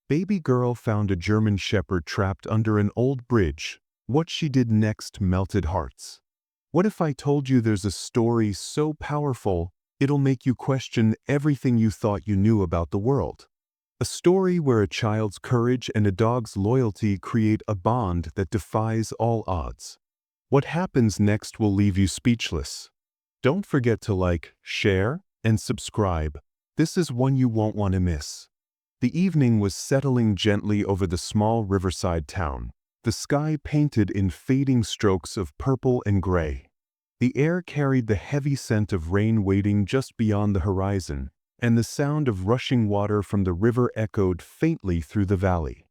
Baby girl found a German shepherd trapped under an old bridge. What she did next melted hearts. What if I told you there's a story so powerful, it'll make you question everything you thought you knew about the world? A story where a child's courage and a dog's loyalty create a bond that defies all odds. What happens next will leave you speechless. Don't forget to like, share, and subscribe. This is one you won't want to miss. The evening was settling gently over the small riverside town, the sky painted in fading strokes of purple and gray. The air carried the heavy scent of rain waiting just beyond the horizon, and the sound of rushing water from the river echoed faintly through the valley.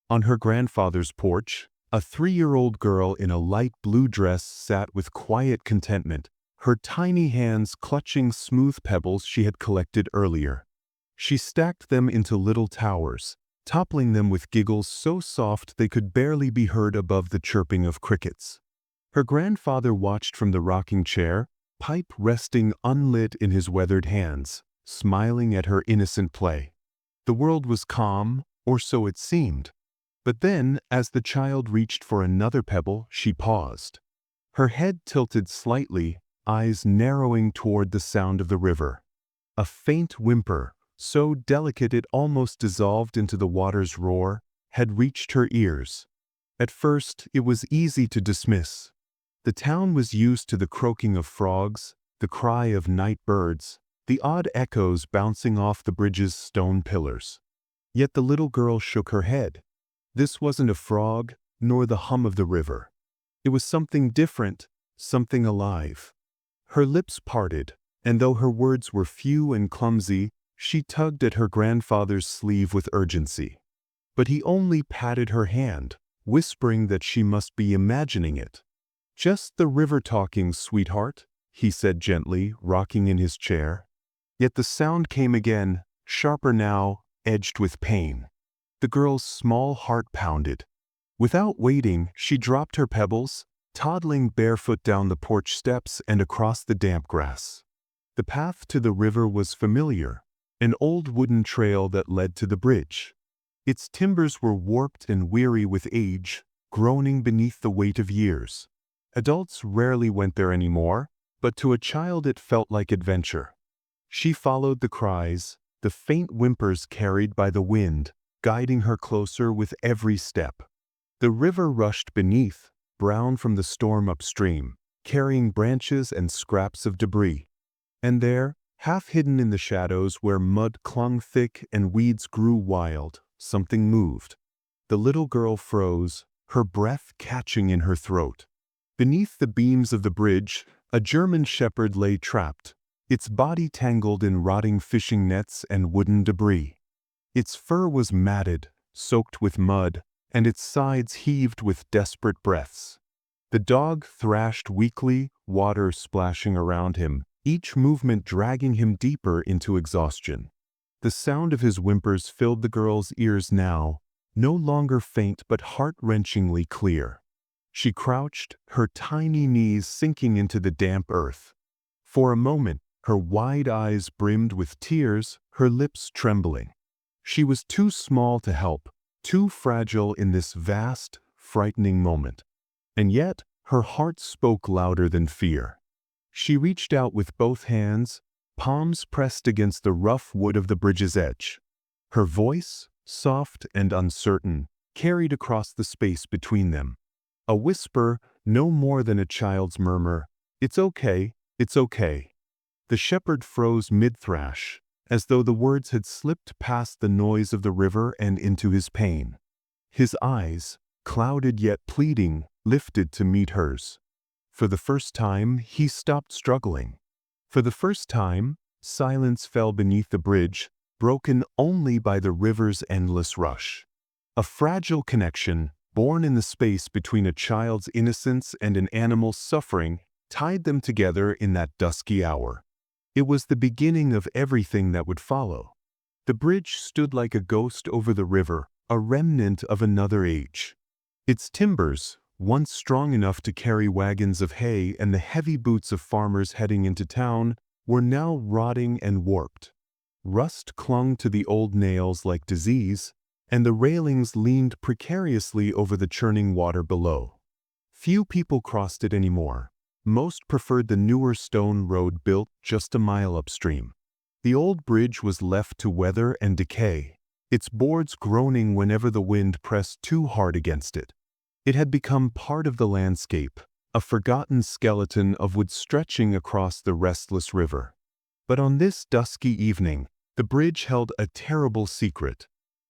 On her grandfather's porch, a 3-year-old girl in a light blue dress sat with quiet contentment, her tiny hands clutching smooth pebbles she had collected earlier. She stacked them into little towers, toppling them with giggles so soft they could barely be heard above the chirping of crickets. Her grandfather watched from the rocking chair, pipe resting unlit in his weathered hands, smiling at her innocent play. The world was calm, or so it seemed. But then, as the child reached for another pebble, she paused. Her head tilted slightly, eyes narrowing toward the sound of the river. A faint whimper, so delicate it almost dissolved into the water's roar, had reached her ears. At first, it was easy to dismiss. The town was used to the croaking of frogs, the cry of night birds, the odd echoes bouncing off the bridge's stone pillars. Yet the little girl shook her head. This wasn't a frog, nor the hum of the river. It was something different, something alive. Her lips parted, and though her words were few and clumsy, she tugged at her grandfather's sleeve with urgency. But he only patted her hand, whispering that she must be imagining it. "Just the river talking, sweetheart," he said gently, rocking in his chair. Yet the sound came again, sharper now, edged with pain. The girl's small heart pounded. Without waiting, she dropped her pebbles, toddling barefoot down the porch steps and across the damp grass. The path to the river was familiar, an old wooden trail that led to the bridge. Its timbers were warped and weary with age, groaning beneath the weight of years. Adults rarely went there anymore, but to a child it felt like adventure. She followed the cries, the faint whimpers carried by the wind, guiding her closer with every step. The river rushed beneath, brown from the storm upstream, carrying branches and scraps of debris. And there, half hidden in the shadows where mud clung thick and weeds grew wild, something moved. The little girl froze, her breath catching in her throat. Beneath the beams of the bridge, a German shepherd lay trapped, its body tangled in rotting fishing nets and wooden debris. Its fur was matted, soaked with mud, and its sides heaved with desperate breaths. The dog thrashed weakly, water splashing around him, each movement dragging him deeper into exhaustion. The sound of his whimpers filled the girl's ears now, no longer faint but heart-wrenchingly clear. She crouched, her tiny knees sinking into the damp earth. For a moment, her wide eyes brimmed with tears, her lips trembling. She was too small to help, too fragile in this vast, frightening moment. And yet, her heart spoke louder than fear. She reached out with both hands, palms pressed against the rough wood of the bridge's edge. Her voice, soft and uncertain, carried across the space between them. A whisper, no more than a child's murmur, "It's okay, it's okay." The shepherd froze mid-thrash, as though the words had slipped past the noise of the river and into his pain. His eyes, clouded yet pleading, lifted to meet hers. For the first time, he stopped struggling. For the first time, silence fell beneath the bridge, broken only by the river's endless rush. A fragile connection, born in the space between a child's innocence and an animal's suffering, tied them together in that dusky hour. It was the beginning of everything that would follow. The bridge stood like a ghost over the river, a remnant of another age. Its timbers, once strong enough to carry wagons of hay and the heavy boots of farmers heading into town, were now rotting and warped. Rust clung to the old nails like disease, and the railings leaned precariously over the churning water below. Few people crossed it anymore. Most preferred the newer stone road built just a mile upstream. The old bridge was left to weather and decay, its boards groaning whenever the wind pressed too hard against it. It had become part of the landscape, a forgotten skeleton of wood stretching across the restless river. But on this dusky evening, the bridge held a terrible secret.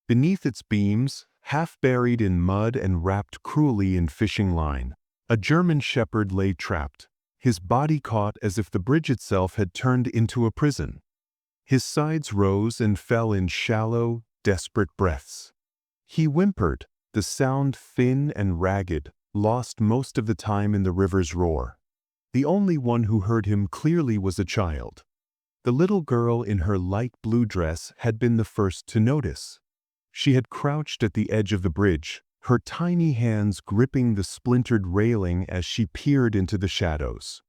Beneath its beams, half buried in mud and wrapped cruelly in fishing line, a German shepherd lay trapped, his body caught as if the bridge itself had turned into a prison. His sides rose and fell in shallow, desperate breaths. He whimpered, the sound thin and ragged, lost most of the time in the river's roar. The only one who heard him clearly was a child. The little girl in her light blue dress had been the first to notice. She had crouched at the edge of the bridge, her tiny hands gripping the splintered railing as she peered into the shadows.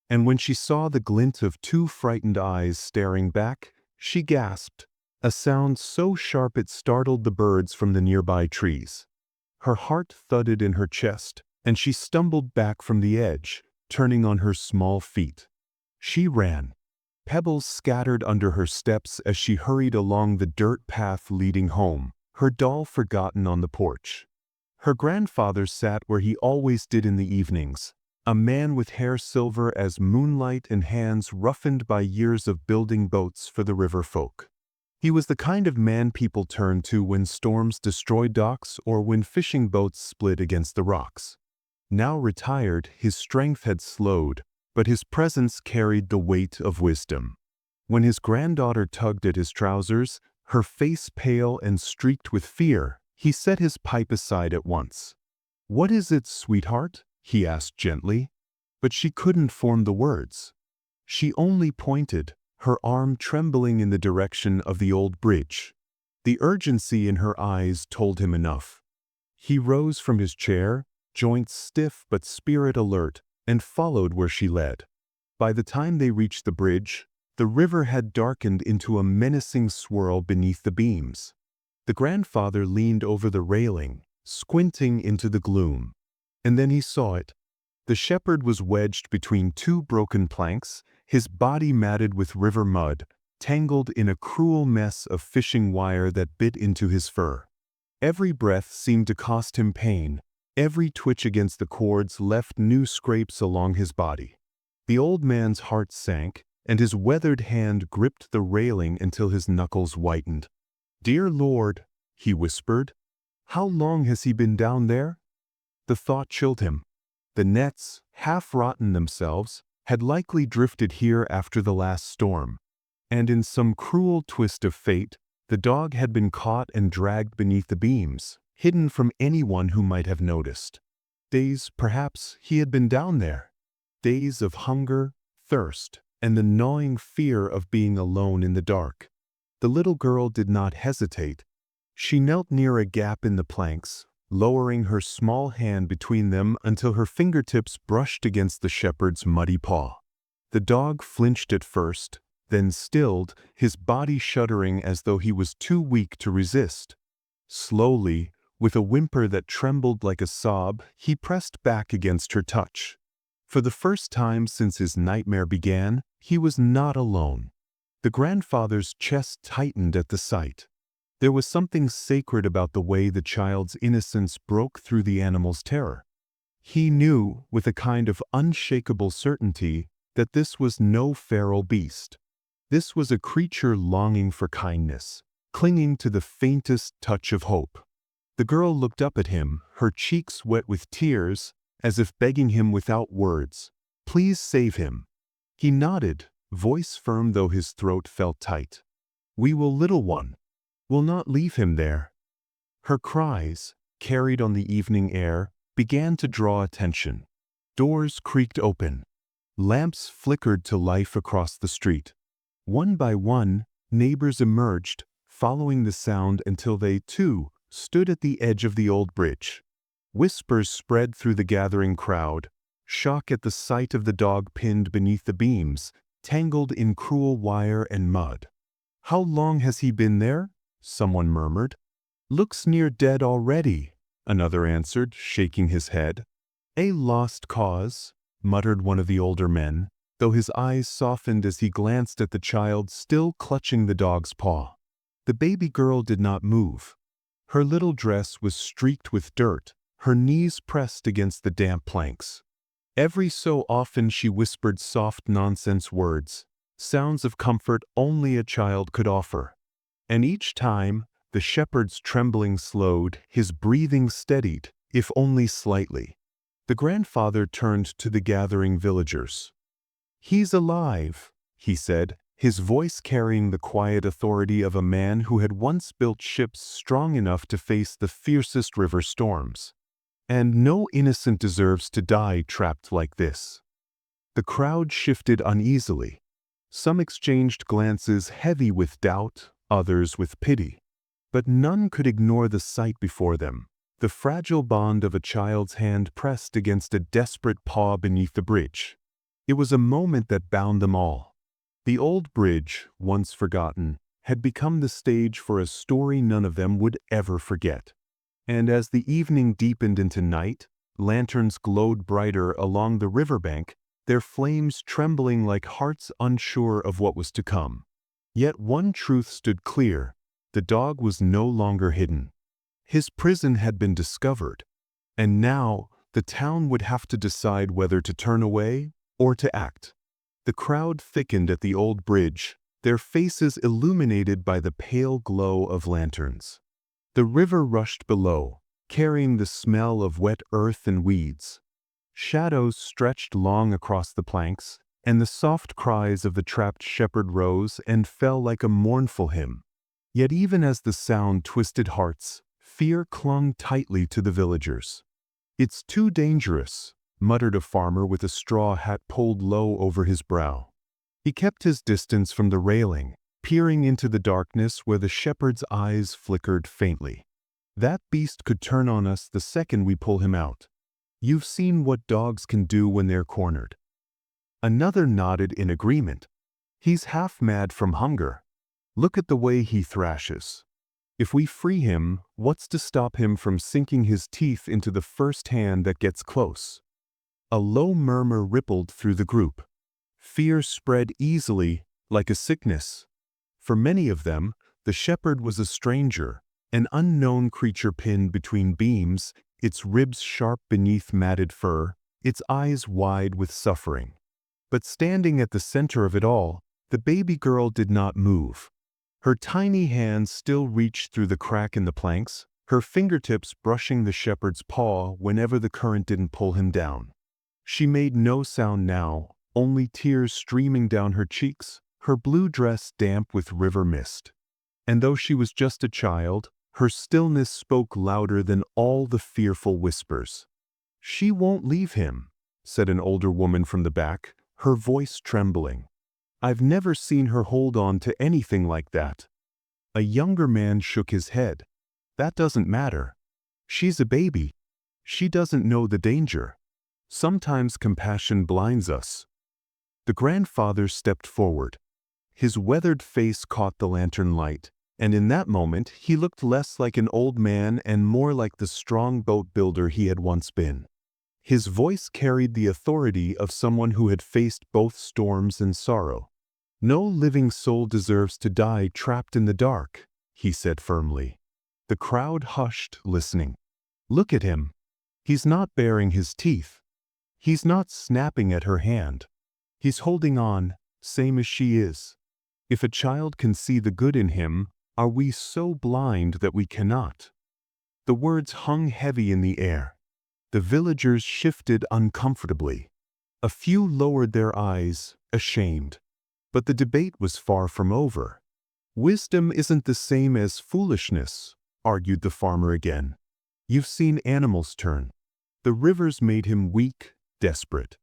And when she saw the glint of two frightened eyes staring back, she gasped, a sound so sharp it startled the birds from the nearby trees. Her heart thudded in her chest, and she stumbled back from the edge, turning on her small feet. She ran. Pebbles scattered under her steps as she hurried along the dirt path leading home, her doll forgotten on the porch. Her grandfather sat where he always did in the evenings, a man with hair silver as moonlight and hands roughened by years of building boats for the river folk. He was the kind of man people turned to when storms destroyed docks or when fishing boats split against the rocks. Now retired, his strength had slowed, but his presence carried the weight of wisdom. When his granddaughter tugged at his trousers, her face pale and streaked with fear, he set his pipe aside at once. "What is it, sweetheart?" he asked gently. But she couldn't form the words. She only pointed, her arm trembling in the direction of the old bridge. The urgency in her eyes told him enough. He rose from his chair, joints stiff but spirit alert, and followed where she led. By the time they reached the bridge, the river had darkened into a menacing swirl beneath the beams. The grandfather leaned over the railing, squinting into the gloom. And then he saw it. The shepherd was wedged between two broken planks, his body matted with river mud, tangled in a cruel mess of fishing wire that bit into his fur. Every breath seemed to cost him pain. Every twitch against the cords left new scrapes along his body. The old man's heart sank, and his weathered hand gripped the railing until his knuckles whitened. "Dear Lord," he whispered, "how long has he been down there?" The thought chilled him. The nets, half rotten themselves, had likely drifted here after the last storm. And in some cruel twist of fate, the dog had been caught and dragged beneath the beams, hidden from anyone who might have noticed. Days, perhaps, he had been down there. Days of hunger, thirst, and the gnawing fear of being alone in the dark. The little girl did not hesitate. She knelt near a gap in the planks, lowering her small hand between them until her fingertips brushed against the shepherd's muddy paw. The dog flinched at first, then stilled, his body shuddering as though he was too weak to resist. Slowly, with a whimper that trembled like a sob, he pressed back against her touch. For the first time since his nightmare began, he was not alone. The grandfather's chest tightened at the sight. There was something sacred about the way the child's innocence broke through the animal's terror. He knew, with a kind of unshakable certainty, that this was no feral beast. This was a creature longing for kindness, clinging to the faintest touch of hope. The girl looked up at him, her cheeks wet with tears, as if begging him without words, "Please save him." He nodded, voice firm though his throat felt tight. "We will, little one. We'll not leave him there." Her cries, carried on the evening air, began to draw attention. Doors creaked open. Lamps flickered to life across the street. One by one, neighbors emerged, following the sound until they, too, stood at the edge of the old bridge. Whispers spread through the gathering crowd, shock at the sight of the dog pinned beneath the beams, tangled in cruel wire and mud. "How long has he been there?" someone murmured. "Looks near dead already," another answered, shaking his head. "A lost cause," muttered one of the older men, though his eyes softened as he glanced at the child still clutching the dog's paw. The baby girl did not move. Her little dress was streaked with dirt, her knees pressed against the damp planks. Every so often she whispered soft nonsense words, sounds of comfort only a child could offer. And each time, the shepherd's trembling slowed, his breathing steadied, if only slightly. The grandfather turned to the gathering villagers. "He's alive," he said, his voice carrying the quiet authority of a man who had once built ships strong enough to face the fiercest river storms. "And no innocent deserves to die trapped like this." The crowd shifted uneasily. Some exchanged glances heavy with doubt, others with pity. But none could ignore the sight before them, the fragile bond of a child's hand pressed against a desperate paw beneath the bridge. It was a moment that bound them all. The old bridge, once forgotten, had become the stage for a story none of them would ever forget. And as the evening deepened into night, lanterns glowed brighter along the riverbank, their flames trembling like hearts unsure of what was to come. Yet one truth stood clear: the dog was no longer hidden. His prison had been discovered, and now the town would have to decide whether to turn away or to act. The crowd thickened at the old bridge, their faces illuminated by the pale glow of lanterns. The river rushed below, carrying the smell of wet earth and weeds. Shadows stretched long across the planks, and the soft cries of the trapped shepherd rose and fell like a mournful hymn. Yet even as the sound twisted hearts, fear clung tightly to the villagers. "It's too dangerous," muttered a farmer with a straw hat pulled low over his brow. He kept his distance from the railing, peering into the darkness where the shepherd's eyes flickered faintly. "That beast could turn on us the second we pull him out. You've seen what dogs can do when they're cornered." Another nodded in agreement. "He's half mad from hunger. Look at the way he thrashes. If we free him, what's to stop him from sinking his teeth into the first hand that gets close?" A low murmur rippled through the group. Fear spread easily, like a sickness. For many of them, the shepherd was a stranger, an unknown creature pinned between beams, its ribs sharp beneath matted fur, its eyes wide with suffering. But standing at the center of it all, the baby girl did not move. Her tiny hands still reached through the crack in the planks, her fingertips brushing the shepherd's paw whenever the current didn't pull him down. She made no sound now, only tears streaming down her cheeks, her blue dress damp with river mist. And though she was just a child, her stillness spoke louder than all the fearful whispers. "She won't leave him," said an older woman from the back, her voice trembling. "I've never seen her hold on to anything like that." A younger man shook his head. "That doesn't matter. She's a baby. She doesn't know the danger. Sometimes compassion blinds us." The grandfather stepped forward. His weathered face caught the lantern light, and in that moment he looked less like an old man and more like the strong boat builder he had once been. His voice carried the authority of someone who had faced both storms and sorrow. "No living soul deserves to die trapped in the dark," he said firmly. The crowd hushed, listening. "Look at him. He's not baring his teeth. He's not snapping at her hand. He's holding on, same as she is. If a child can see the good in him, are we so blind that we cannot?" The words hung heavy in the air. The villagers shifted uncomfortably. A few lowered their eyes, ashamed. But the debate was far from over. "Wisdom isn't the same as foolishness," argued the farmer again. "You've seen animals turn. The rivers made him weak, desperate.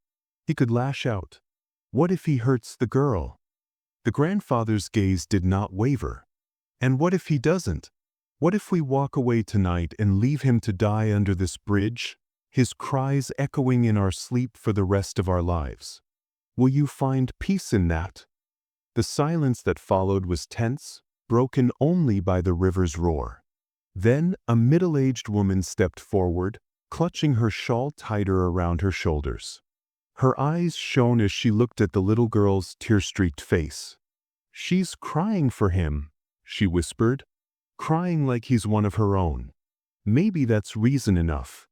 He could lash out. What if he hurts the girl?" The grandfather's gaze did not waver. "And what if he doesn't? What if we walk away tonight and leave him to die under this bridge, his cries echoing in our sleep for the rest of our lives? Will you find peace in that?" The silence that followed was tense, broken only by the river's roar. Then a middle-aged woman stepped forward, clutching her shawl tighter around her shoulders. Her eyes shone as she looked at the little girl's tear-streaked face. "She's crying for him," she whispered, "crying like he's one of her own. Maybe that's reason enough."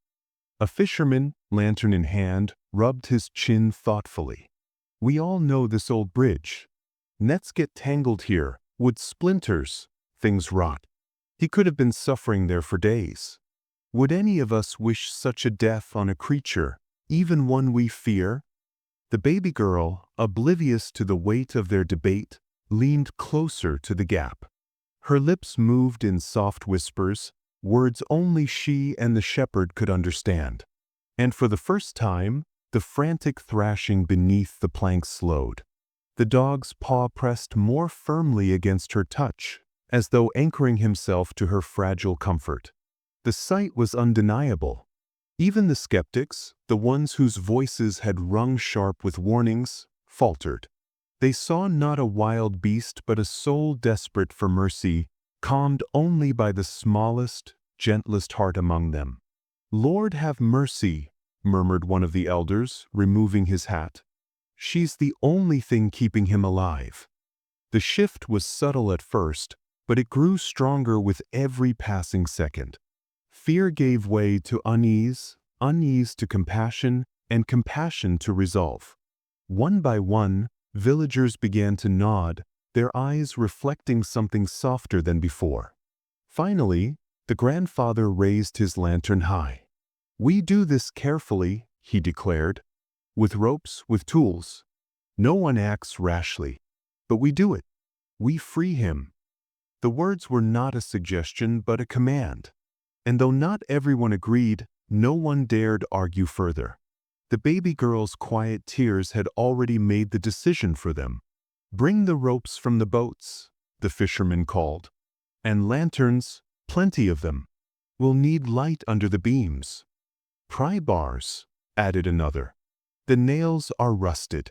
A fisherman, lantern in hand, rubbed his chin thoughtfully. "We all know this old bridge. Nets get tangled here, wood splinters, things rot. He could have been suffering there for days. Would any of us wish such a death on a creature, even one we fear?" The baby girl, oblivious to the weight of their debate, leaned closer to the gap. Her lips moved in soft whispers, words only she and the shepherd could understand. And for the first time, the frantic thrashing beneath the planks slowed. The dog's paw pressed more firmly against her touch, as though anchoring himself to her fragile comfort. The sight was undeniable. Even the skeptics, the ones whose voices had rung sharp with warnings, faltered. They saw not a wild beast but a soul desperate for mercy, calmed only by the smallest, gentlest heart among them. "Lord, have mercy," murmured one of the elders, removing his hat. "She's the only thing keeping him alive." The shift was subtle at first, but it grew stronger with every passing second. Fear gave way to unease, unease to compassion, and compassion to resolve. One by one, villagers began to nod, their eyes reflecting something softer than before. Finally, the grandfather raised his lantern high. "We do this carefully," he declared, "with ropes, with tools. No one acts rashly. But we do it. We free him." The words were not a suggestion but a command. And though not everyone agreed, no one dared argue further. The baby girl's quiet tears had already made the decision for them. "Bring the ropes from the boats," the fisherman called. "And lanterns, plenty of them. We'll need light under the beams." "Pry bars," added another. "The nails are rusted.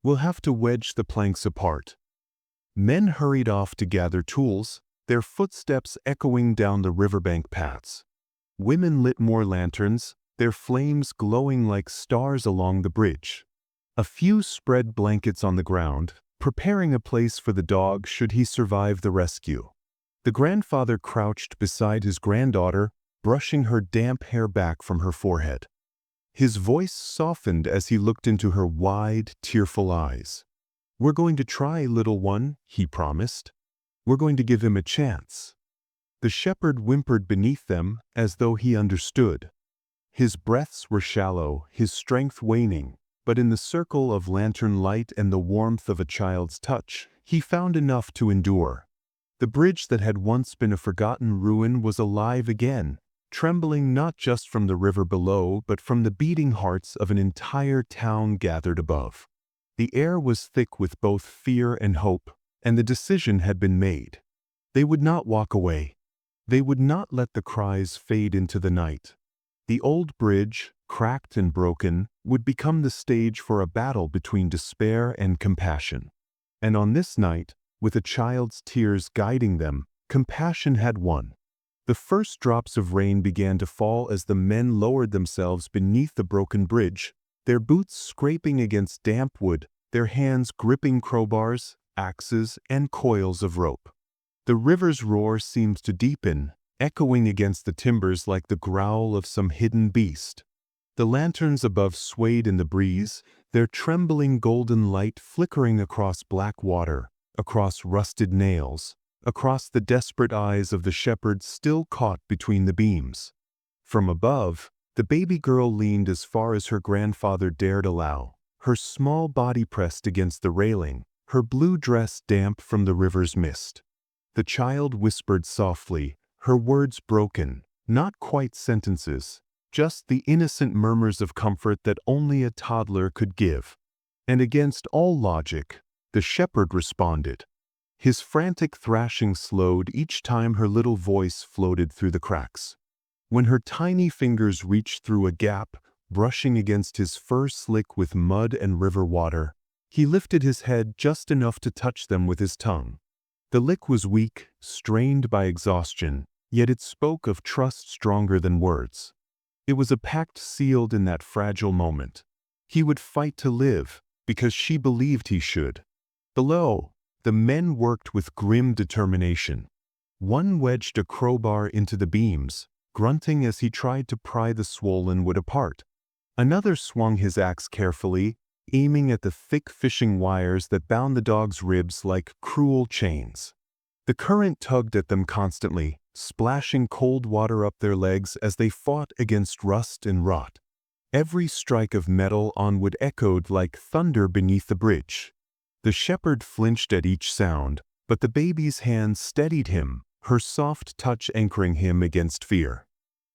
We'll have to wedge the planks apart." Men hurried off to gather tools, their footsteps echoing down the riverbank paths. Women lit more lanterns, their flames glowing like stars along the bridge. A few spread blankets on the ground, preparing a place for the dog should he survive the rescue. The grandfather crouched beside his granddaughter, brushing her damp hair back from her forehead. His voice softened as he looked into her wide, tearful eyes. "We're going to try, little one," he promised. "We're going to give him a chance." The shepherd whimpered beneath them as though he understood. His breaths were shallow, his strength waning, but in the circle of lantern light and the warmth of a child's touch, he found enough to endure. The bridge that had once been a forgotten ruin was alive again, trembling not just from the river below but from the beating hearts of an entire town gathered above. The air was thick with both fear and hope, and the decision had been made. They would not walk away. They would not let the cries fade into the night. The old bridge, cracked and broken, would become the stage for a battle between despair and compassion. And on this night, with a child's tears guiding them, compassion had won. The first drops of rain began to fall as the men lowered themselves beneath the broken bridge, their boots scraping against damp wood, their hands gripping crowbars, axes, and coils of rope. The river's roar seemed to deepen, echoing against the timbers like the growl of some hidden beast. The lanterns above swayed in the breeze, their trembling golden light flickering across black water, across rusted nails, across the desperate eyes of the shepherd still caught between the beams. From above, the baby girl leaned as far as her grandfather dared allow, her small body pressed against the railing, her blue dress damp from the river's mist. The child whispered softly, her words broken, not quite sentences, just the innocent murmurs of comfort that only a toddler could give. And against all logic, the shepherd responded. His frantic thrashing slowed each time her little voice floated through the cracks. When her tiny fingers reached through a gap, brushing against his fur slick with mud and river water, he lifted his head just enough to touch them with his tongue. The lick was weak, strained by exhaustion, Yet it spoke of trust stronger than words. It was a pact sealed in that fragile moment. He would fight to live, because she believed he should. Below, the men worked with grim determination. One wedged a crowbar into the beams, grunting as he tried to pry the swollen wood apart. Another swung his axe carefully, aiming at the thick fishing wires that bound the dog's ribs like cruel chains. The current tugged at them constantly, splashing cold water up their legs as they fought against rust and rot. Every strike of metal on wood echoed like thunder beneath the bridge. The shepherd flinched at each sound, but the baby's hand steadied him, her soft touch anchoring him against fear.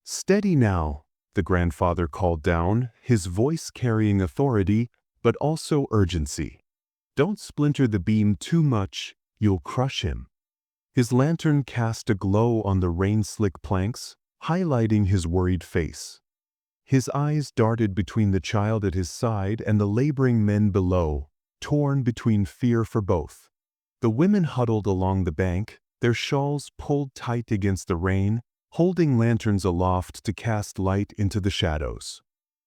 "Steady now," the grandfather called down, his voice carrying authority, but also urgency. "Don't splinter the beam too much, you'll crush him." His lantern cast a glow on the rain-slick planks, highlighting his worried face. His eyes darted between the child at his side and the laboring men below, torn between fear for both. The women huddled along the bank, their shawls pulled tight against the rain, holding lanterns aloft to cast light into the shadows.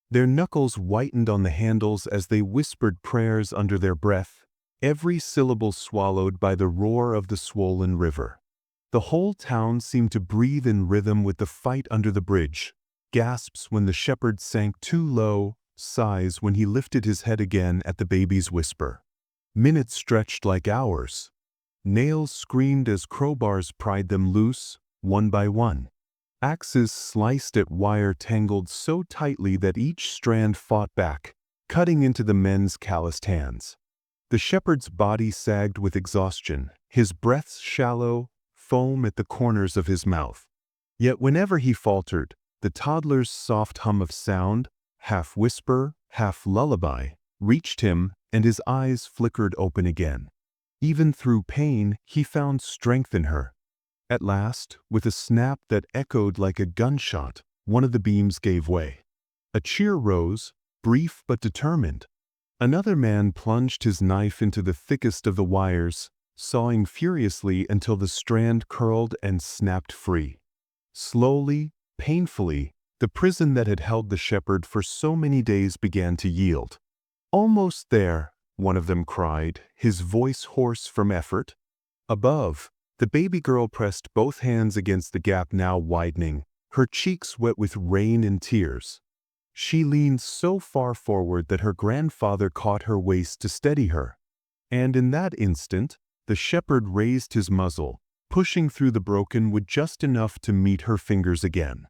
Their knuckles whitened on the handles as they whispered prayers under their breath, every syllable swallowed by the roar of the swollen river. The whole town seemed to breathe in rhythm with the fight under the bridge, gasps when the shepherd sank too low, sighs when he lifted his head again at the baby's whisper. Minutes stretched like hours. Nails screamed as crowbars pried them loose, one by one. Axes sliced at wire tangled so tightly that each strand fought back, cutting into the men's calloused hands. The shepherd's body sagged with exhaustion, his breath shallow, foam at the corners of his mouth. Yet whenever he faltered, the toddler's soft hum of sound, half whisper, half lullaby, reached him, and his eyes flickered open again. Even through pain, he found strength in her. At last, with a snap that echoed like a gunshot, one of the beams gave way. A cheer rose, brief but determined. Another man plunged his knife into the thickest of the wires, sawing furiously until the strand curled and snapped free. Slowly, painfully, the prison that had held the shepherd for so many days began to yield. "Almost there," one of them cried, his voice hoarse from effort. Above, the baby girl pressed both hands against the gap now widening, her cheeks wet with rain and tears. She leaned so far forward that her grandfather caught her waist to steady her. And in that instant, the shepherd raised his muzzle, pushing through the broken wood just enough to meet her fingers again.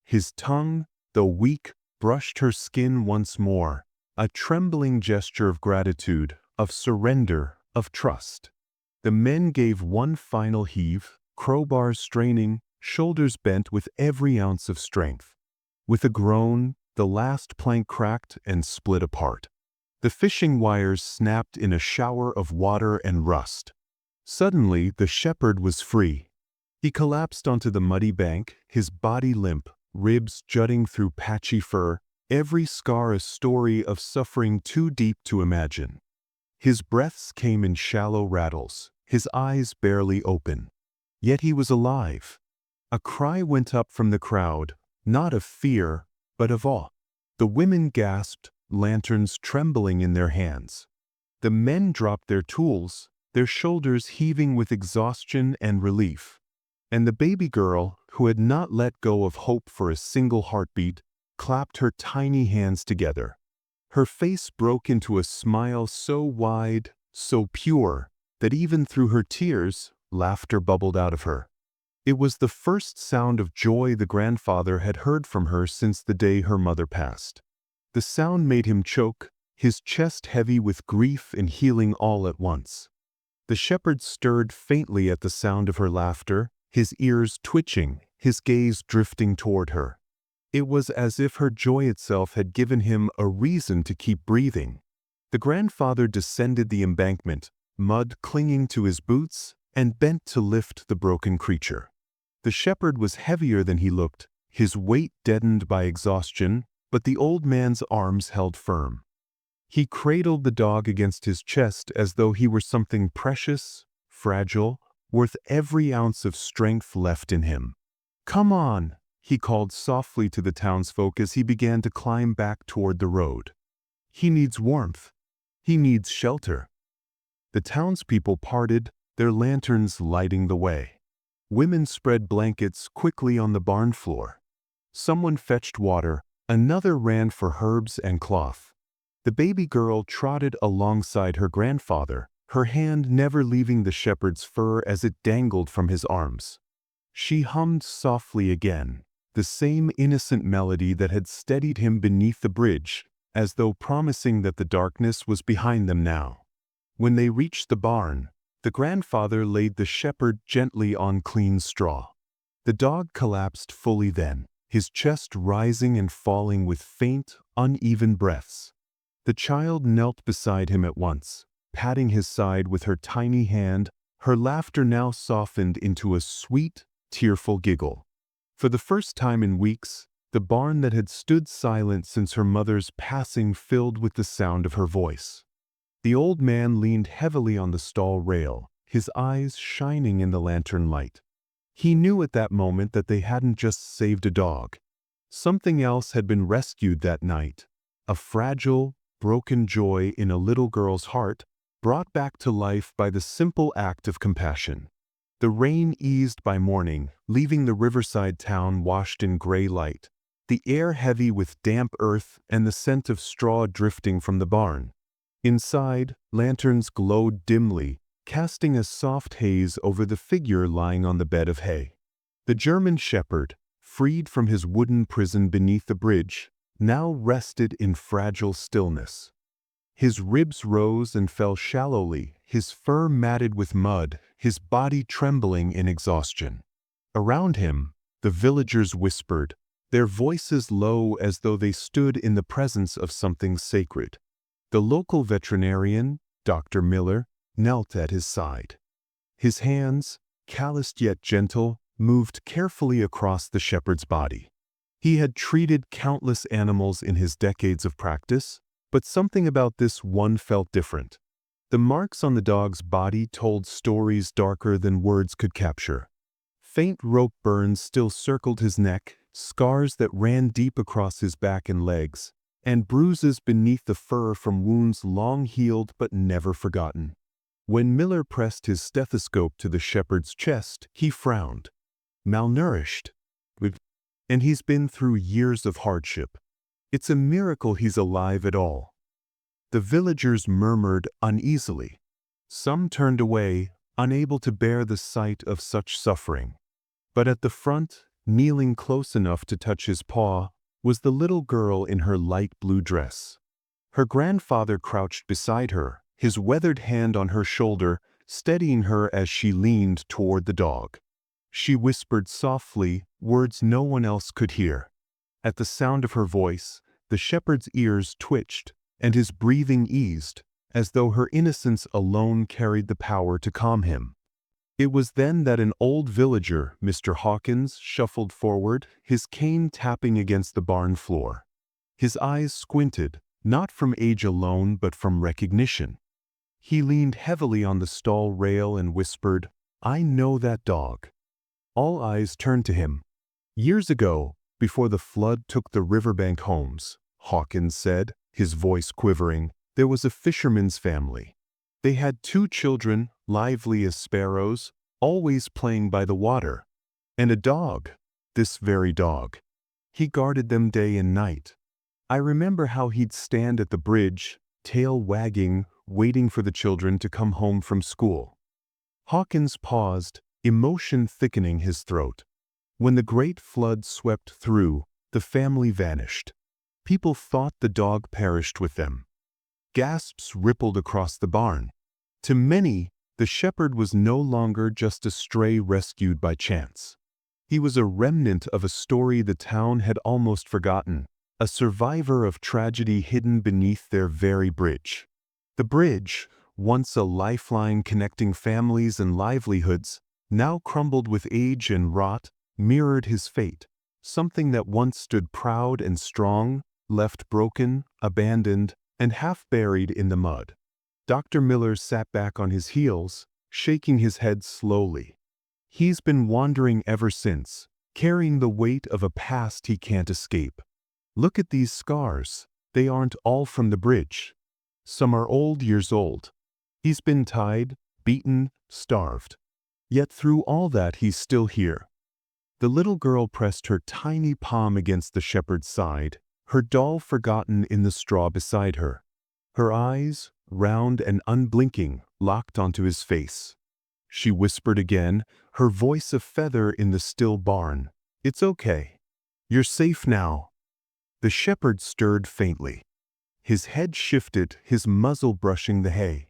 His tongue, though weak, brushed her skin once more, a trembling gesture of gratitude, of surrender, of trust. The men gave one final heave, crowbars straining, shoulders bent with every ounce of strength. With a groan, the last plank cracked and split apart. The fishing wires snapped in a shower of water and rust. Suddenly, the shepherd was free. He collapsed onto the muddy bank, his body limp, ribs jutting through patchy fur, every scar a story of suffering too deep to imagine. His breaths came in shallow rattles, his eyes barely open. Yet he was alive. A cry went up from the crowd, not of fear, but of awe. The women gasped, lanterns trembling in their hands. The men dropped their tools, their shoulders heaving with exhaustion and relief. And the baby girl, who had not let go of hope for a single heartbeat, clapped her tiny hands together. Her face broke into a smile so wide, so pure, that even through her tears, laughter bubbled out of her. It was the first sound of joy the grandfather had heard from her since the day her mother passed. The sound made him choke, his chest heavy with grief and healing all at once. The shepherd stirred faintly at the sound of her laughter, his ears twitching, his gaze drifting toward her. It was as if her joy itself had given him a reason to keep breathing. The grandfather descended the embankment, mud clinging to his boots, and bent to lift the broken creature. The shepherd was heavier than he looked, his weight deadened by exhaustion, but the old man's arms held firm. He cradled the dog against his chest as though he were something precious, fragile, worth every ounce of strength left in him. "Come on," he called softly to the townsfolk as he began to climb back toward the road. "He needs warmth. He needs shelter." The townspeople parted, their lanterns lighting the way. Women spread blankets quickly on the barn floor. Someone fetched water, another ran for herbs and cloth. The baby girl trotted alongside her grandfather, her hand never leaving the shepherd's fur as it dangled from his arms. She hummed softly again, the same innocent melody that had steadied him beneath the bridge, as though promising that the darkness was behind them now. When they reached the barn, the grandfather laid the shepherd gently on clean straw. The dog collapsed fully then, his chest rising and falling with faint, uneven breaths. The child knelt beside him at once, patting his side with her tiny hand, her laughter now softened into a sweet, tearful giggle. For the first time in weeks, the barn that had stood silent since her mother's passing filled with the sound of her voice. The old man leaned heavily on the stall rail, his eyes shining in the lantern light. He knew at that moment that they hadn't just saved a dog. Something else had been rescued that night, a fragile, broken joy in a little girl's heart, brought back to life by the simple act of compassion. The rain eased by morning, leaving the riverside town washed in gray light, the air heavy with damp earth and the scent of straw drifting from the barn. Inside, lanterns glowed dimly, casting a soft haze over the figure lying on the bed of hay. The German shepherd, freed from his wooden prison beneath the bridge, now rested in fragile stillness. His ribs rose and fell shallowly, his fur matted with mud, his body trembling in exhaustion. Around him, the villagers whispered, their voices low as though they stood in the presence of something sacred. The local veterinarian, Dr. Miller, knelt at his side. His hands, calloused yet gentle, moved carefully across the shepherd's body. He had treated countless animals in his decades of practice, but something about this one felt different. The marks on the dog's body told stories darker than words could capture. Faint rope burns still circled his neck, scars that ran deep across his back and legs, and bruises beneath the fur from wounds long healed but never forgotten. When Miller pressed his stethoscope to the shepherd's chest, he frowned. Malnourished. And he's been through years of hardship. It's a miracle he's alive at all. The villagers murmured uneasily. Some turned away, unable to bear the sight of such suffering. But at the front, kneeling close enough to touch his paw, was the little girl in her light blue dress. Her grandfather crouched beside her, his weathered hand on her shoulder, steadying her as she leaned toward the dog. She whispered softly, words no one else could hear. At the sound of her voice, the shepherd's ears twitched, and his breathing eased, as though her innocence alone carried the power to calm him. It was then that an old villager, Mr. Hawkins, shuffled forward, his cane tapping against the barn floor. His eyes squinted, not from age alone but from recognition. He leaned heavily on the stall rail and whispered, "I know that dog." All eyes turned to him. "Years ago, before the flood took the riverbank homes," Hawkins said, his voice quivering, "there was a fisherman's family. They had 2 children, lively as sparrows, always playing by the water. And a dog, this very dog. He guarded them day and night. I remember how he'd stand at the bridge, tail wagging, waiting for the children to come home from school." Hawkins paused, emotion thickening his throat. When the great flood swept through, the family vanished. People thought the dog perished with them. Gasps rippled across the barn. To many, the shepherd was no longer just a stray rescued by chance. He was a remnant of a story the town had almost forgotten, a survivor of tragedy hidden beneath their very bridge. The bridge, once a lifeline connecting families and livelihoods, now crumbled with age and rot, mirrored his fate. Something that once stood proud and strong, left broken, abandoned, and half buried in the mud. Dr. Miller sat back on his heels, shaking his head slowly. "He's been wandering ever since, carrying the weight of a past he can't escape. Look at these scars. They aren't all from the bridge. Some are years old. He's been tied, beaten, starved. Yet through all that he's still here. The little girl pressed her tiny palm against the shepherd's side, her doll forgotten in the straw beside her. Her eyes, round and unblinking, locked onto his face. She whispered again, her voice a feather in the still barn. "It's okay. You're safe now." The shepherd stirred faintly. His head shifted, his muzzle brushing the hay.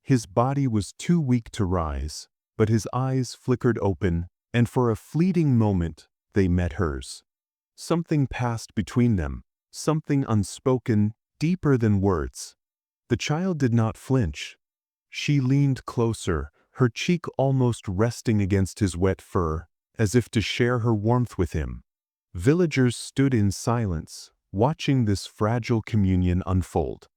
His body was too weak to rise, but his eyes flickered open, and for a fleeting moment, they met hers. Something passed between them, something unspoken, deeper than words. The child did not flinch. She leaned closer, her cheek almost resting against his wet fur, as if to share her warmth with him. Villagers stood in silence, watching this fragile communion unfold.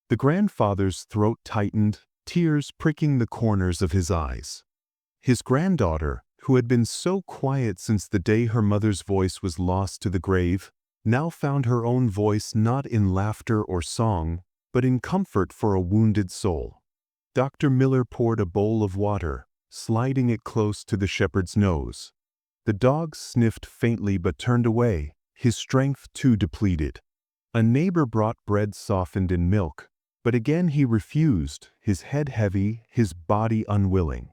The grandfather's throat tightened, tears pricking the corners of his eyes. His granddaughter, who had been so quiet since the day her mother's voice was lost to the grave, now found her own voice not in laughter or song, but in comfort for a wounded soul. Dr. Miller poured a bowl of water, sliding it close to the shepherd's nose. The dog sniffed faintly but turned away, his strength too depleted. A neighbor brought bread softened in milk, but again he refused, his head heavy, his body unwilling.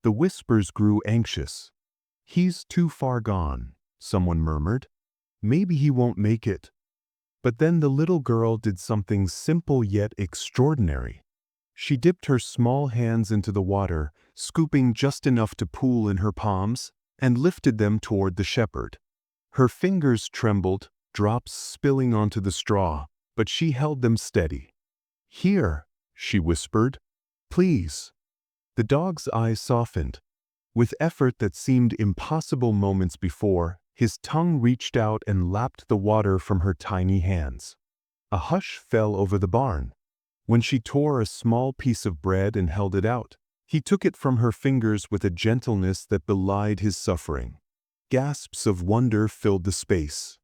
The whispers grew anxious. "He's too far gone," someone murmured. "Maybe he won't make it." But then the little girl did something simple yet extraordinary. She dipped her small hands into the water, scooping just enough to pool in her palms, and lifted them toward the shepherd. Her fingers trembled, drops spilling onto the straw, but she held them steady. "Here," she whispered. "Please." The dog's eyes softened. With effort that seemed impossible moments before, his tongue reached out and lapped the water from her tiny hands. A hush fell over the barn. When she tore a small piece of bread and held it out, he took it from her fingers with a gentleness that belied his suffering. Gasps of wonder filled the space.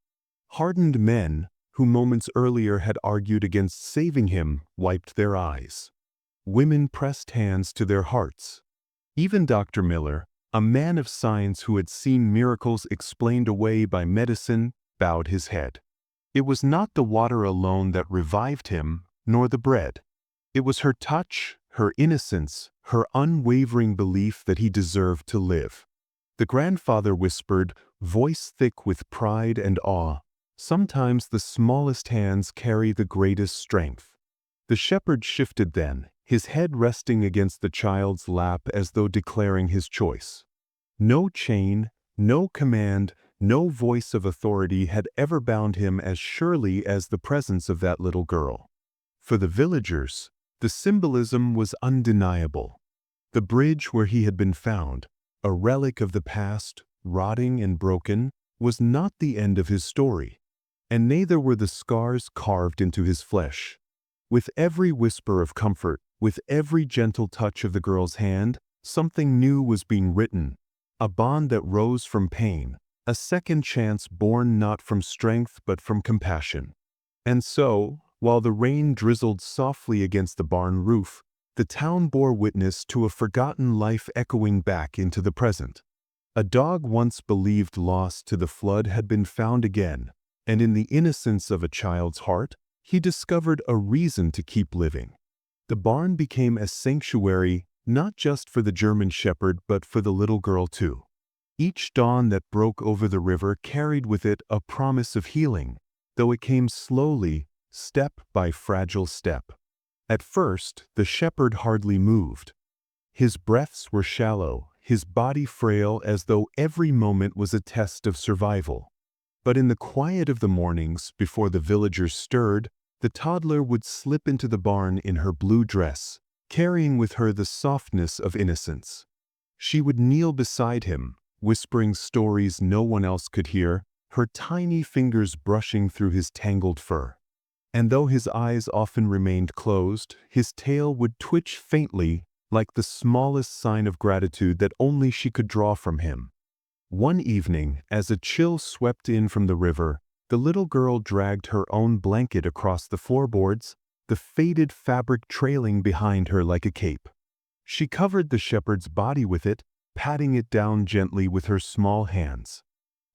Hardened men, who moments earlier had argued against saving him, wiped their eyes. Women pressed hands to their hearts. Even Dr. Miller, a man of science who had seen miracles explained away by medicine, bowed his head. It was not the water alone that revived him, nor the bread. It was her touch, her innocence, her unwavering belief that he deserved to live. The grandfather whispered, voice thick with pride and awe, "Sometimes the smallest hands carry the greatest strength." The shepherd shifted then, his head resting against the child's lap as though declaring his choice. No chain, no command, no voice of authority had ever bound him as surely as the presence of that little girl. For the villagers, the symbolism was undeniable. The bridge where he had been found, a relic of the past, rotting and broken, was not the end of his story, and neither were the scars carved into his flesh. With every whisper of comfort, with every gentle touch of the girl's hand, something new was being written, a bond that rose from pain, a second chance born not from strength but from compassion. And so, while the rain drizzled softly against the barn roof, the town bore witness to a forgotten life echoing back into the present. A dog once believed lost to the flood had been found again, and in the innocence of a child's heart, he discovered a reason to keep living. The barn became a sanctuary not just for the German shepherd but for the little girl too. Each dawn that broke over the river carried with it a promise of healing, though it came slowly, step by fragile step. At first, the shepherd hardly moved. His breaths were shallow, his body frail as though every moment was a test of survival. But in the quiet of the mornings, before the villagers stirred, the toddler would slip into the barn in her blue dress, carrying with her the softness of innocence. She would kneel beside him, whispering stories no one else could hear, her tiny fingers brushing through his tangled fur. And though his eyes often remained closed, his tail would twitch faintly, like the smallest sign of gratitude that only she could draw from him. One evening, as a chill swept in from the river, the little girl dragged her own blanket across the floorboards, the faded fabric trailing behind her like a cape. She covered the shepherd's body with it, patting it down gently with her small hands.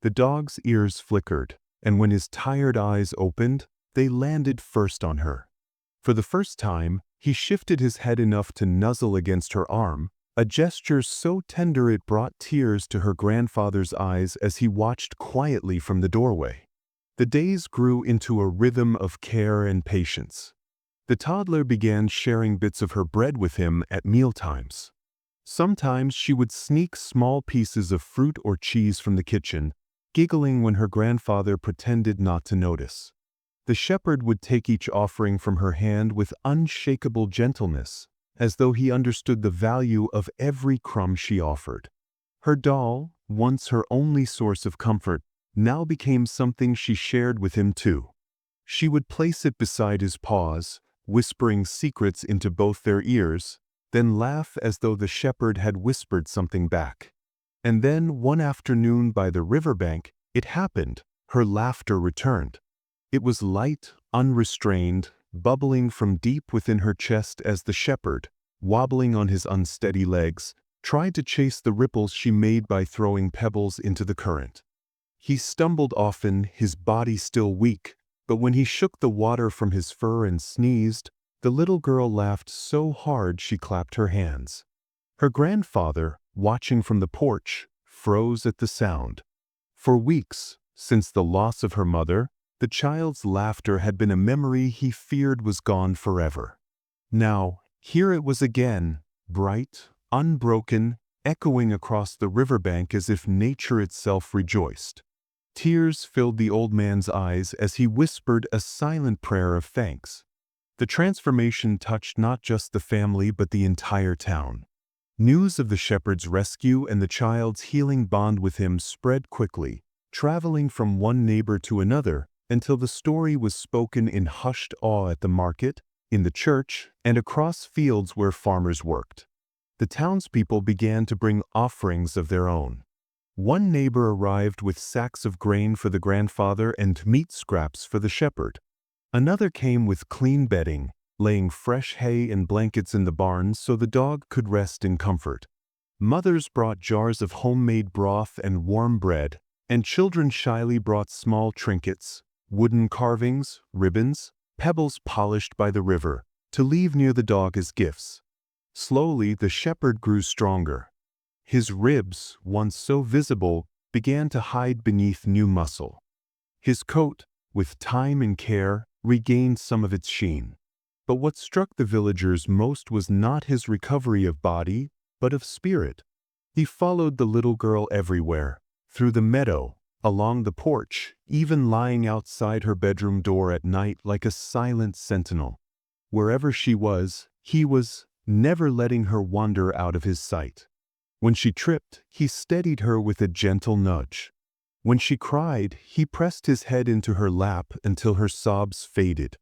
The dog's ears flickered, and when his tired eyes opened, they landed first on her. For the first time, he shifted his head enough to nuzzle against her arm, a gesture so tender it brought tears to her grandfather's eyes as he watched quietly from the doorway. The days grew into a rhythm of care and patience. The toddler began sharing bits of her bread with him at mealtimes. Sometimes she would sneak small pieces of fruit or cheese from the kitchen, giggling when her grandfather pretended not to notice. The shepherd would take each offering from her hand with unshakable gentleness, as though he understood the value of every crumb she offered. Her doll, once her only source of comfort, now became something she shared with him too. She would place it beside his paws, whispering secrets into both their ears, then laugh as though the shepherd had whispered something back. And then, one afternoon by the riverbank, it happened. Her laughter returned. It was light, unrestrained, bubbling from deep within her chest as the shepherd, wobbling on his unsteady legs, tried to chase the ripples she made by throwing pebbles into the current. He stumbled often, his body still weak, but when he shook the water from his fur and sneezed, the little girl laughed so hard she clapped her hands. Her grandfather, watching from the porch, froze at the sound. For weeks, since the loss of her mother, the child's laughter had been a memory he feared was gone forever. Now, here it was again, bright, unbroken, echoing across the riverbank as if nature itself rejoiced. Tears filled the old man's eyes as he whispered a silent prayer of thanks. The transformation touched not just the family but the entire town. News of the shepherd's rescue and the child's healing bond with him spread quickly, traveling from one neighbor to another until the story was spoken in hushed awe at the market, in the church, and across fields where farmers worked. The townspeople began to bring offerings of their own. One neighbor arrived with sacks of grain for the grandfather and meat scraps for the shepherd. Another came with clean bedding, laying fresh hay and blankets in the barn so the dog could rest in comfort. Mothers brought jars of homemade broth and warm bread, and children shyly brought small trinkets, wooden carvings, ribbons, pebbles polished by the river, to leave near the dog as gifts. Slowly, the shepherd grew stronger. His ribs, once so visible, began to hide beneath new muscle. His coat, with time and care, regained some of its sheen. But what struck the villagers most was not his recovery of body, but of spirit. He followed the little girl everywhere, through the meadow, along the porch, even lying outside her bedroom door at night like a silent sentinel. Wherever she was, he was, never letting her wander out of his sight. When she tripped, he steadied her with a gentle nudge. When she cried, he pressed his head into her lap until her sobs faded.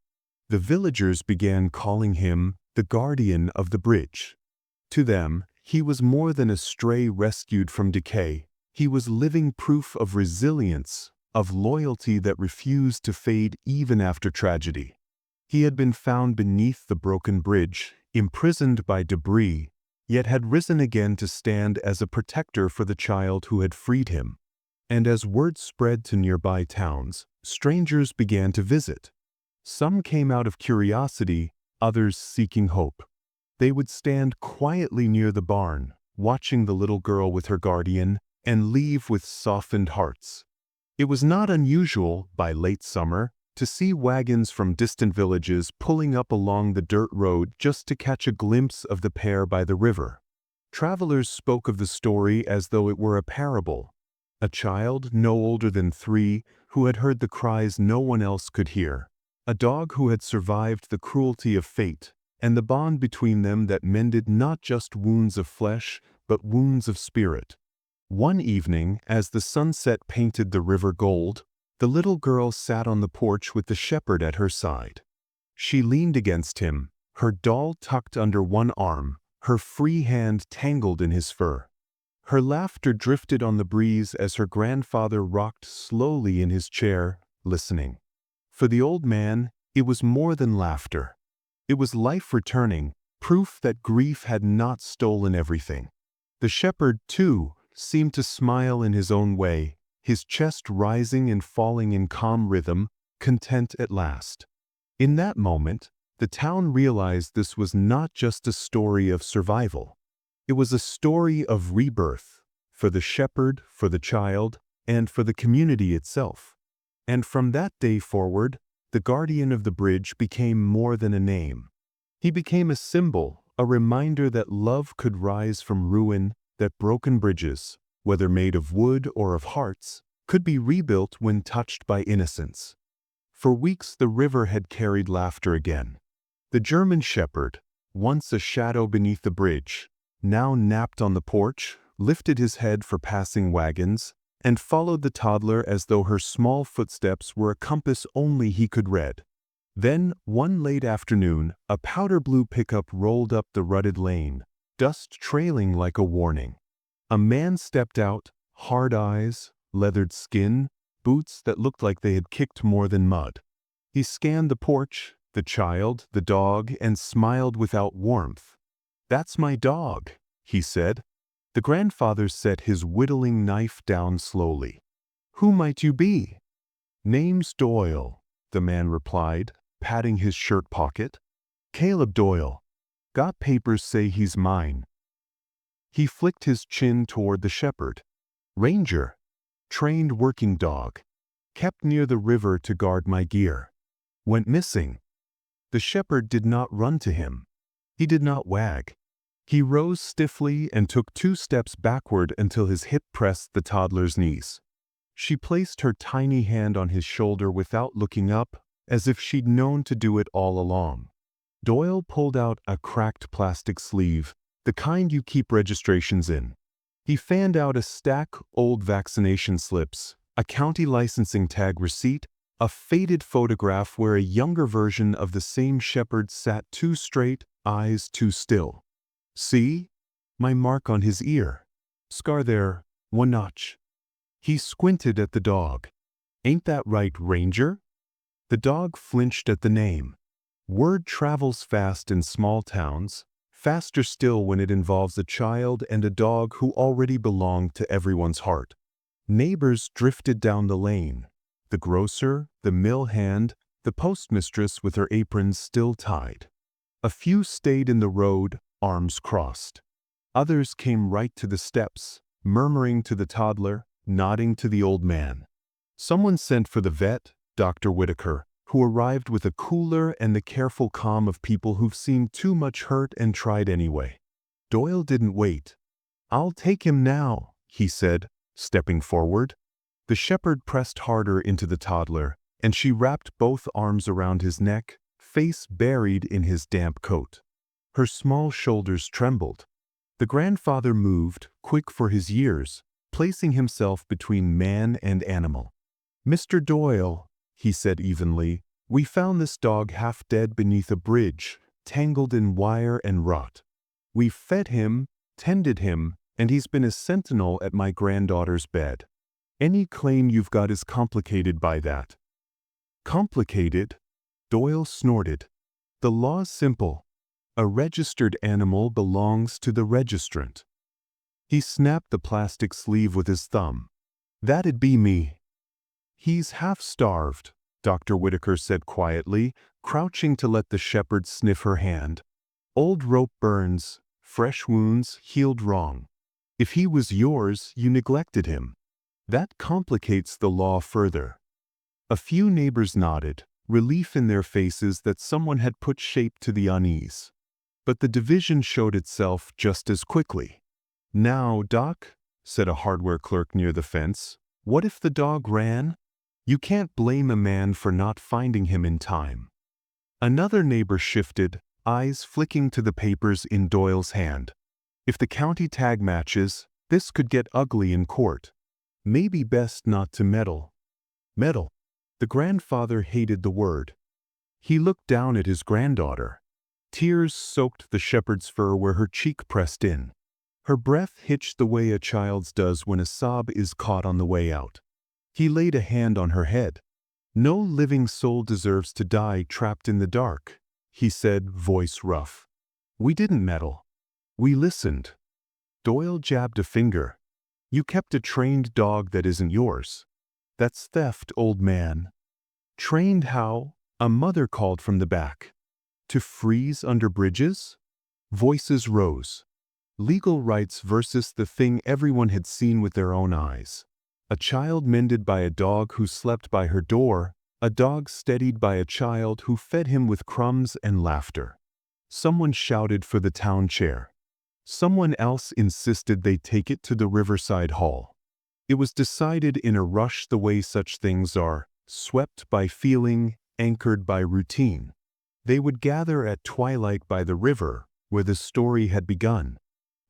The villagers began calling him the guardian of the bridge. To them, he was more than a stray rescued from decay. He was living proof of resilience, of loyalty that refused to fade even after tragedy. He had been found beneath the broken bridge, imprisoned by debris, yet had risen again to stand as a protector for the child who had freed him. And as word spread to nearby towns, strangers began to visit. Some came out of curiosity, others seeking hope. They would stand quietly near the barn, watching the little girl with her guardian, and leave with softened hearts. It was not unusual, by late summer, to see wagons from distant villages pulling up along the dirt road just to catch a glimpse of the pair by the river. Travelers spoke of the story as though it were a parable. A child, no older than 3, who had heard the cries no one else could hear. A dog who had survived the cruelty of fate, and the bond between them that mended not just wounds of flesh, but wounds of spirit. One evening, as the sunset painted the river gold, the little girl sat on the porch with the shepherd at her side. She leaned against him, her doll tucked under one arm, her free hand tangled in his fur. Her laughter drifted on the breeze as her grandfather rocked slowly in his chair, listening. For the old man, it was more than laughter. It was life returning, proof that grief had not stolen everything. The shepherd, too, seemed to smile in his own way, his chest rising and falling in calm rhythm, content at last. In that moment, the town realized this was not just a story of survival. It was a story of rebirth, for the shepherd, for the child, and for the community itself. And from that day forward, the guardian of the bridge became more than a name. He became a symbol, a reminder that love could rise from ruin, that broken bridges, whether made of wood or of hearts, could be rebuilt when touched by innocence. For weeks the river had carried laughter again. The German shepherd, once a shadow beneath the bridge, now napped on the porch, lifted his head for passing wagons, and followed the toddler as though her small footsteps were a compass only he could read. Then, one late afternoon, a powder blue pickup rolled up the rutted lane, dust trailing like a warning. A man stepped out, hard eyes, leathered skin, boots that looked like they had kicked more than mud. He scanned the porch, the child, the dog, and smiled without warmth. "That's my dog," he said. The grandfather set his whittling knife down slowly. "Who might you be?" "Name's Doyle," the man replied, patting his shirt pocket. "Caleb Doyle. Got papers say he's mine." He flicked his chin toward the shepherd. "Ranger. Trained working dog. Kept near the river to guard my gear. Went missing." The shepherd did not run to him. He did not wag. He rose stiffly and took 2 steps backward until his hip pressed the toddler's knees. She placed her tiny hand on his shoulder without looking up, as if she'd known to do it all along. Doyle pulled out a cracked plastic sleeve, the kind you keep registrations in. He fanned out a stack old vaccination slips, a county licensing tag receipt, a faded photograph where a younger version of the same shepherd sat too straight, eyes too still. "See? My mark on his ear. Scar there, 1 notch." He squinted at the dog. "Ain't that right, Ranger?" The dog flinched at the name. Word travels fast in small towns, faster still when it involves a child and a dog who already belonged to everyone's heart. Neighbors drifted down the lane. The grocer, the mill hand, the postmistress with her aprons still tied. A few stayed in the road, arms crossed. Others came right to the steps, murmuring to the toddler, nodding to the old man. Someone sent for the vet, Dr. Whitaker, who arrived with a cooler and the careful calm of people who've seen too much hurt and tried anyway. Doyle didn't wait. "I'll take him now," he said, stepping forward. The shepherd pressed harder into the toddler, and she wrapped both arms around his neck, face buried in his damp coat. Her small shoulders trembled. The grandfather moved, quick for his years, placing himself between man and animal. "Mr. Doyle," he said evenly, "we found this dog half dead beneath a bridge, tangled in wire and rot. We've fed him, tended him, and he's been a sentinel at my granddaughter's bed. Any claim you've got is complicated by that." "Complicated?" Doyle snorted. "The law's simple. A registered animal belongs to the registrant." He snapped the plastic sleeve with his thumb. "That'd be me." "He's half-starved," Dr. Whitaker said quietly, crouching to let the shepherd sniff her hand. "Old rope burns, fresh wounds healed wrong. If he was yours, you neglected him. That complicates the law further." A few neighbors nodded, relief in their faces that someone had put shape to the unease. But the division showed itself just as quickly. "Now, Doc," said a hardware clerk near the fence, "what if the dog ran? You can't blame a man for not finding him in time." Another neighbor shifted, eyes flicking to the papers in Doyle's hand. "If the county tag matches, this could get ugly in court. Maybe best not to meddle." Meddle. The grandfather hated the word. He looked down at his granddaughter. Tears soaked the shepherd's fur where her cheek pressed in. Her breath hitched the way a child's does when a sob is caught on the way out. He laid a hand on her head. "No living soul deserves to die trapped in the dark," he said, voice rough. "We didn't meddle. We listened." Doyle jabbed a finger. "You kept a trained dog that isn't yours. That's theft, old man." "Trained how?" a mother called from the back. "To freeze under bridges?" Voices rose. Legal rights versus the thing everyone had seen with their own eyes. A child mended by a dog who slept by her door, a dog steadied by a child who fed him with crumbs and laughter. Someone shouted for the town chair. Someone else insisted they take it to the Riverside Hall. It was decided in a rush, the way such things are, swept by feeling, anchored by routine. They would gather at twilight by the river, where the story had begun.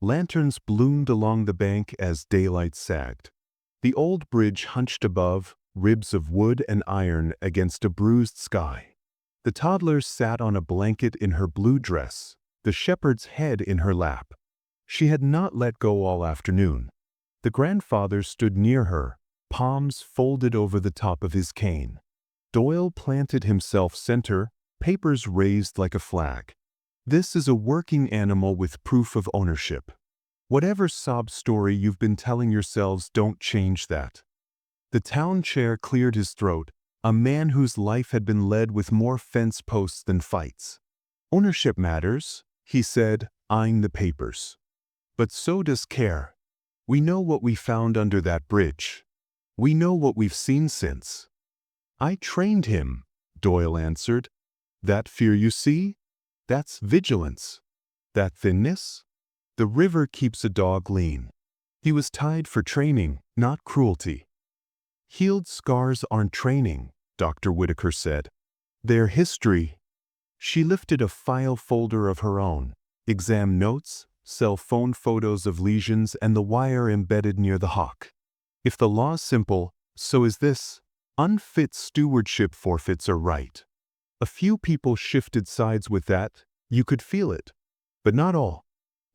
Lanterns bloomed along the bank as daylight sagged. The old bridge hunched above, ribs of wood and iron against a bruised sky. The toddler sat on a blanket in her blue dress, the shepherd's head in her lap. She had not let go all afternoon. The grandfather stood near her, palms folded over the top of his cane. Doyle planted himself center, papers raised like a flag. "This is a working animal with proof of ownership. Whatever sob story you've been telling yourselves, don't change that." The town chair cleared his throat, a man whose life had been led with more fence posts than fights. "Ownership matters," he said, eyeing the papers. "But so does care. We know what we found under that bridge. We know what we've seen since." "I trained him," Doyle answered. "That fear you see? That's vigilance. That thinness? The river keeps a dog lean. He was tied for training, not cruelty." "Healed scars aren't training," Dr. Whitaker said. "They're history." She lifted a file folder of her own, exam notes, cell phone photos of lesions and the wire embedded near the hock. "If the law's simple, so is this. Unfit stewardship forfeits are right." A few people shifted sides with that. You could feel it. But not all.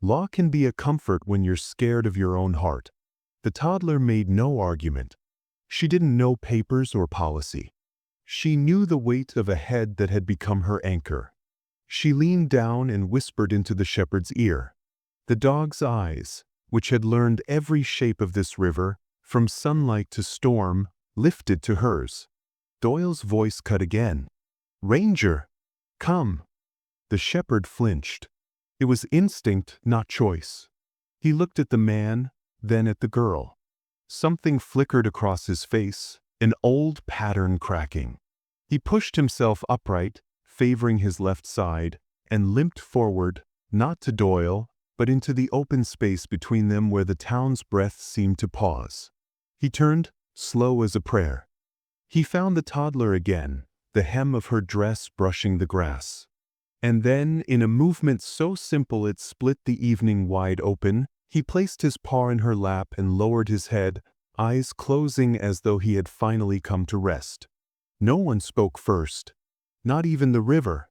Law can be a comfort when you're scared of your own heart. The toddler made no argument. She didn't know papers or policy. She knew the weight of a head that had become her anchor. She leaned down and whispered into the shepherd's ear. The dog's eyes, which had learned every shape of this river, from sunlight to storm, lifted to hers. Doyle's voice cut again. "Ranger, come." The shepherd flinched. It was instinct, not choice. He looked at the man, then at the girl. Something flickered across his face, an old pattern cracking. He pushed himself upright, favoring his left side, and limped forward, not to Doyle, but into the open space between them where the town's breath seemed to pause. He turned, slow as a prayer. He found the toddler again, the hem of her dress brushing the grass. And then, in a movement so simple it split the evening wide open, he placed his paw in her lap and lowered his head, eyes closing as though he had finally come to rest. No one spoke first, not even the river.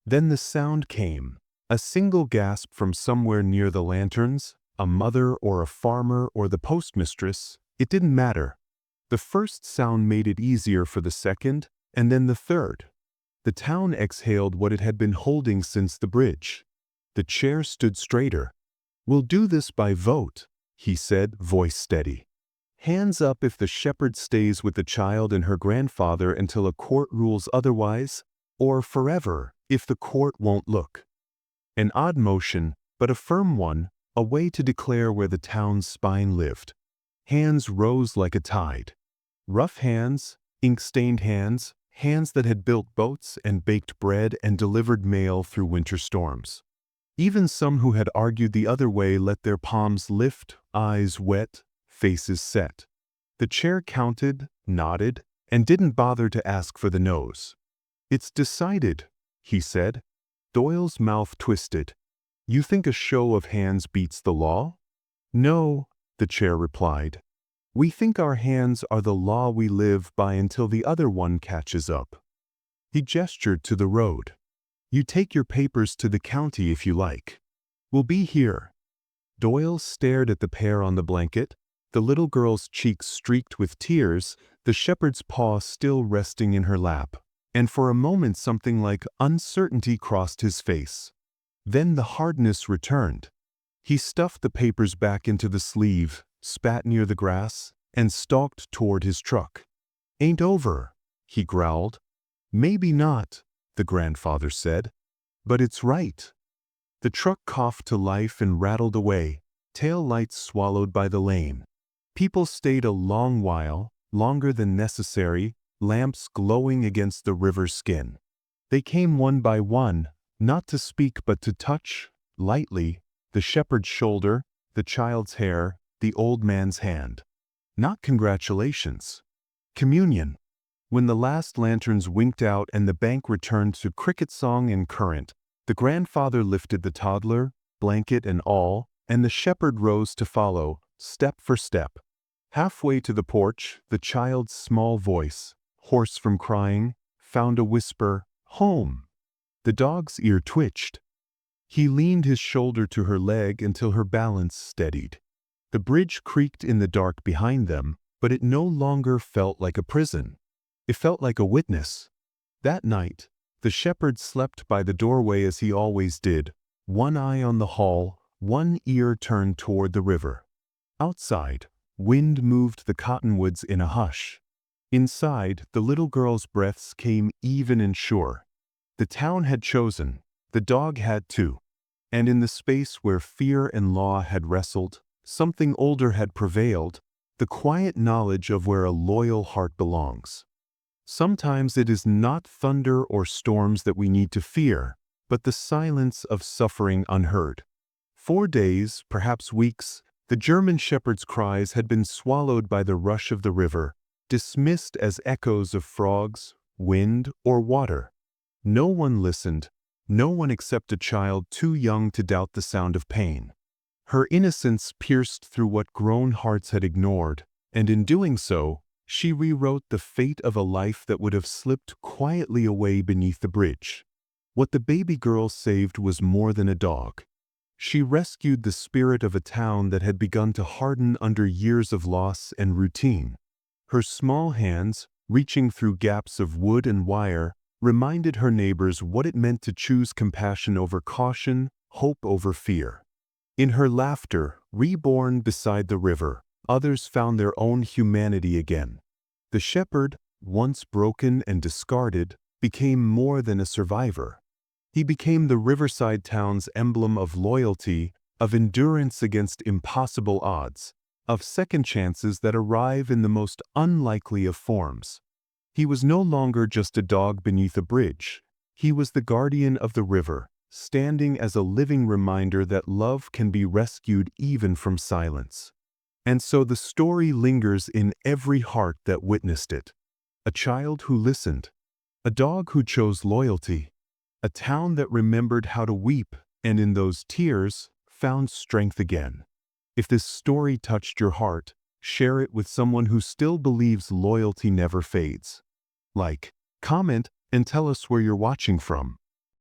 Then the sound came, a single gasp from somewhere near the lanterns, a mother or a farmer or the postmistress, it didn't matter. The first sound made it easier for the second, and then the third. The town exhaled what it had been holding since the bridge. The chair stood straighter. "We'll do this by vote," he said, voice steady. "Hands up if the shepherd stays with the child and her grandfather until a court rules otherwise, or forever if the court won't look." An odd motion, but a firm one, a way to declare where the town's spine lived. Hands rose like a tide. Rough hands, ink-stained hands, hands that had built boats and baked bread and delivered mail through winter storms. Even some who had argued the other way let their palms lift, eyes wet, faces set. The chair counted, nodded, and didn't bother to ask for the no's. "It's decided," he said. Doyle's mouth twisted. "You think a show of hands beats the law?" "No," the chair replied. "We think our hands are the law we live by until the other one catches up." He gestured to the road. "You take your papers to the county if you like. We'll be here." Doyle stared at the pair on the blanket, the little girl's cheeks streaked with tears, the shepherd's paw still resting in her lap. And for a moment something like uncertainty crossed his face. Then the hardness returned. He stuffed the papers back into the sleeve, spat near the grass, and stalked toward his truck. "Ain't over," he growled. "Maybe not," the grandfather said. "But it's right." The truck coughed to life and rattled away, tail lights swallowed by the lane. People stayed a long while, longer than necessary, lamps glowing against the river's skin. They came one by one, not to speak but to touch, lightly, the shepherd's shoulder, the child's hair, the old man's hand. Not congratulations. Communion. When the last lanterns winked out and the bank returned to cricket song and current, the grandfather lifted the toddler, blanket and all, and the shepherd rose to follow, step for step. Halfway to the porch, the child's small voice, hoarse from crying, found a whisper, "Home." The dog's ear twitched. He leaned his shoulder to her leg until her balance steadied. The bridge creaked in the dark behind them, but it no longer felt like a prison. It felt like a witness. That night, the shepherd slept by the doorway as he always did, one eye on the hall, one ear turned toward the river. Outside, wind moved the cottonwoods in a hush. Inside, the little girl's breaths came even and sure. The town had chosen, the dog had too. And in the space where fear and law had wrestled, something older had prevailed, the quiet knowledge of where a loyal heart belongs. Sometimes it is not thunder or storms that we need to fear, but the silence of suffering unheard. For days, perhaps weeks, the German shepherd's cries had been swallowed by the rush of the river, dismissed as echoes of frogs, wind, or water. No one listened, no one except a child too young to doubt the sound of pain. Her innocence pierced through what grown hearts had ignored, and in doing so, she rewrote the fate of a life that would have slipped quietly away beneath the bridge. What the baby girl saved was more than a dog. She rescued the spirit of a town that had begun to harden under years of loss and routine. Her small hands, reaching through gaps of wood and wire, reminded her neighbors what it meant to choose compassion over caution, hope over fear. In her laughter, reborn beside the river, others found their own humanity again. The shepherd, once broken and discarded, became more than a survivor. He became the riverside town's emblem of loyalty, of endurance against impossible odds, of second chances that arrive in the most unlikely of forms. He was no longer just a dog beneath a bridge. He was the guardian of the river, standing as a living reminder that love can be rescued even from silence. And so the story lingers in every heart that witnessed it. A child who listened, a dog who chose loyalty, a town that remembered how to weep and in those tears found strength again. If this story touched your heart, share it with someone who still believes loyalty never fades. Like, comment, and tell us where you're watching from.